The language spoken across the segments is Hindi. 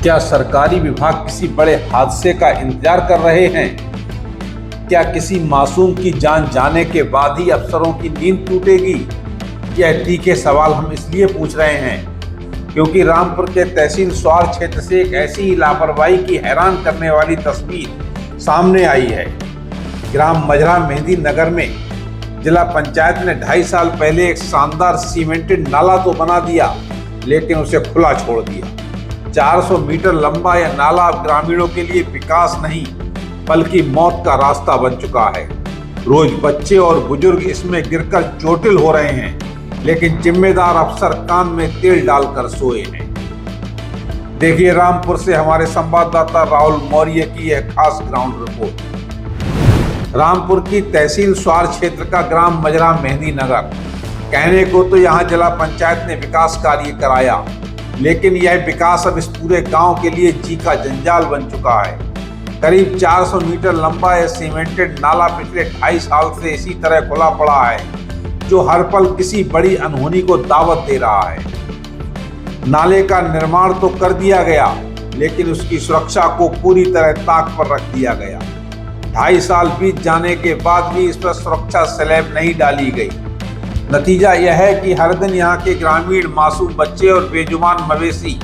क्या सरकारी विभाग किसी बड़े हादसे का इंतजार कर रहे हैं? क्या किसी मासूम की जान जाने के बाद ही अफसरों की नींद टूटेगी? यह तीखे सवाल हम इसलिए पूछ रहे हैं क्योंकि रामपुर के तहसील स्वार क्षेत्र से एक ऐसी लापरवाही की हैरान करने वाली तस्वीर सामने आई है। ग्राम मजरा मेहंदी नगर में जिला पंचायत ने 2.5 साल पहले एक शानदार सीमेंटेड नाला तो बना दिया, लेकिन उसे खुला छोड़ दिया। 400 मीटर लंबा यह नाला अब ग्रामीणों के लिए विकास नहीं बल्कि मौत का रास्ता बन चुका है। रोज बच्चे और बुजुर्ग इसमें गिरकर चोटिल हो रहे हैं, लेकिन जिम्मेदार अफसर कान में तेल डालकर सोए हैं। देखिए रामपुर से हमारे संवाददाता राहुल मौर्य की यह खास ग्राउंड रिपोर्ट। रामपुर की तहसील स्वार क्षेत्र का ग्राम मजरा मेहंदी नगर। कहने को तो यहाँ जिला पंचायत ने विकास कार्य कराया, लेकिन यह विकास अब इस पूरे गांव के लिए जी का जंजाल बन चुका है। करीब 400 मीटर लंबा यह सीमेंटेड नाला पिछले 2.5 साल से इसी तरह खुला पड़ा है, जो हर पल किसी बड़ी अनहोनी को दावत दे रहा है। नाले का निर्माण तो कर दिया गया, लेकिन उसकी सुरक्षा को पूरी तरह ताक पर रख दिया गया। 2.5 साल बीत जाने के बाद भी इस पर सुरक्षा स्लैब नहीं डाली गई। नतीजा यह है कि हर दिन यहाँ के ग्रामीण मासूम बच्चे और बेजुबान मवेशी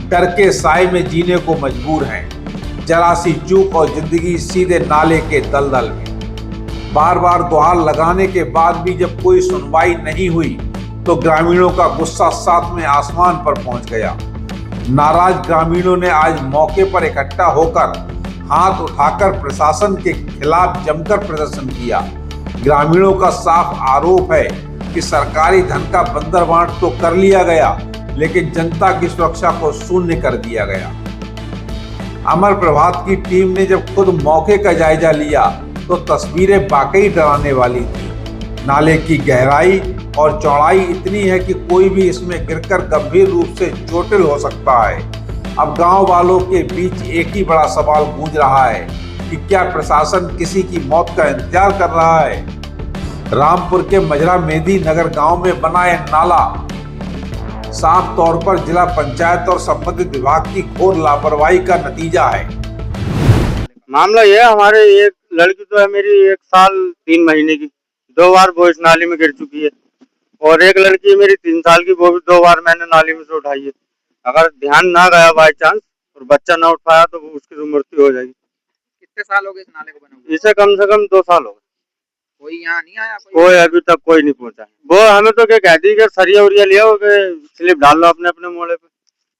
डर के साए में जीने को मजबूर हैं। जरा सी चूक और जिंदगी सीधे नाले के दलदल में। बार बार गुहार लगाने के बाद भी जब कोई सुनवाई नहीं हुई तो ग्रामीणों का गुस्सा 7वें आसमान पर पहुंच गया। नाराज ग्रामीणों ने आज मौके पर इकट्ठा होकर हाथ उठाकर प्रशासन के खिलाफ जमकर प्रदर्शन किया। ग्रामीणों का साफ आरोप है कि सरकारी धन का बंदरबांट तो कर लिया गया, लेकिन जनता की सुरक्षा को शून्य कर दिया गया। अमर प्रभात की टीम ने जब खुद मौके का जायजा लिया तो तस्वीरें वाकई डराने वाली थी। नाले की गहराई और चौड़ाई इतनी है कि कोई भी इसमें गिरकर गंभीर रूप से चोटिल हो सकता है। अब गांव वालों के बीच एक ही बड़ा सवाल गूंज रहा है कि क्या प्रशासन किसी की मौत का इंतजार कर रहा है? रामपुर के मजरा मेहंदी नगर गांव में बना यह नाला साफ तौर पर जिला पंचायत और संबंधित विभाग की घोर लापरवाही का नतीजा है। मामला यह है, हमारे एक लड़की तो है मेरी 1 साल 3 महीने की, 2 बार वो इस नाली में गिर चुकी है, और एक लड़की है मेरी 3 साल की, वो भी 2 बार मैंने नाली में से उठाई है। अगर ध्यान ना गया बाई चांस और बच्चा ना उठ पाया तो उसकी तो मृत्यु हो जाएगी। कितने साल हो गए इस नाले को बने हुए? इसे कम से कम 2 साल हो गए। कोई यहाँ नहीं आया? कोई अभी तक कोई नहीं पहुंचा। वो हमें तो क्या कहती है कि सरिया उरिया लिया हो के स्लिप डाल लो अपने अपने मोड़े पे।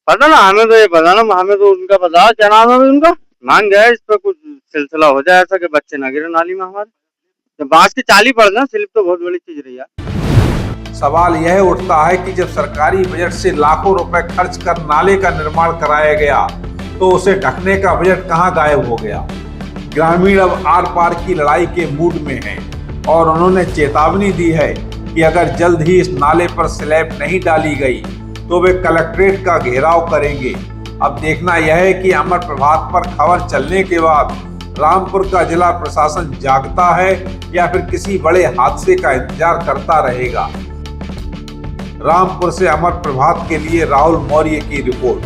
पता ना, हमें तो ये पता ना, हमें तो उनका पता, क्या नाम है उनका, मांग गया इस पर कुछ सिलसिला हो जाए ऐसा कि बच्चे ना गिरे नाली में हमारे। जब बांस की चाली पड़ जाए, स्लिप तो बहुत बड़ी चीज रही है। सवाल यह उठता है कि जब सरकारी बजट से लाखों रुपए खर्च कर नाले का निर्माण कराया गया तो उसे ढकने का बजट कहां गायब हो गया? ग्रामीण अब आर पार की लड़ाई के मूड में हैं और उन्होंने चेतावनी दी है कि अगर जल्द ही इस नाले पर स्लैब नहीं डाली गई तो वे कलेक्ट्रेट का घेराव करेंगे। अब देखना यह है कि अमर प्रभात पर खबर चलने के बाद रामपुर का जिला प्रशासन जागता है या फिर किसी बड़े हादसे का इंतजार करता रहेगा। रामपुर से अमर प्रभात के लिए राहुल मौर्य की रिपोर्ट।